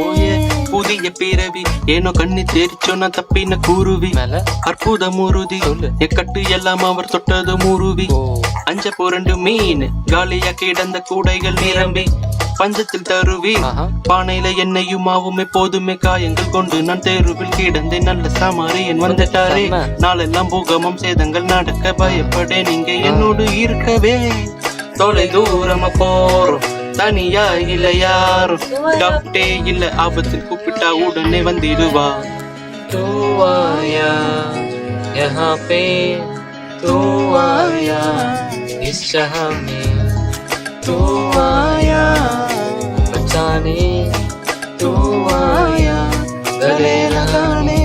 ஓயே புதிய பிறவி ஏனோ கண்ணி தேரிச்சோன்னா தப்பின கூறுவி அற்புத முருதி எக்கட்டு எல்லாம் அவர் தொட்டது முருவி அஞ்ச புரண்டு மீன் காலியா கிடந்த கூடைகள் நிரம்பி பஞ்சத்தில் தருவி பானையில எண்ணெயும் மாவும் எப்போதுமே காயங்கள் கொண்டு நான் தெருவில் கிடந்தேன் நல்ல சாமாரியன் வந்துட்டாரே நாளெல்லாம் பூகமம் சேதங்கள் நடக்க பயப்படே நீங்க என்னோடு இருக்கவே தொலை தூரமா போறோம் தனியா இல்ல யாரும் டாக்டே இல்ல ஆபத்தில் கூப்பிட்டா உடனே வந்திடுவா तू आया यहाँ पे तू आया इस चाह में तू आया बचाने तू आया गले लगाने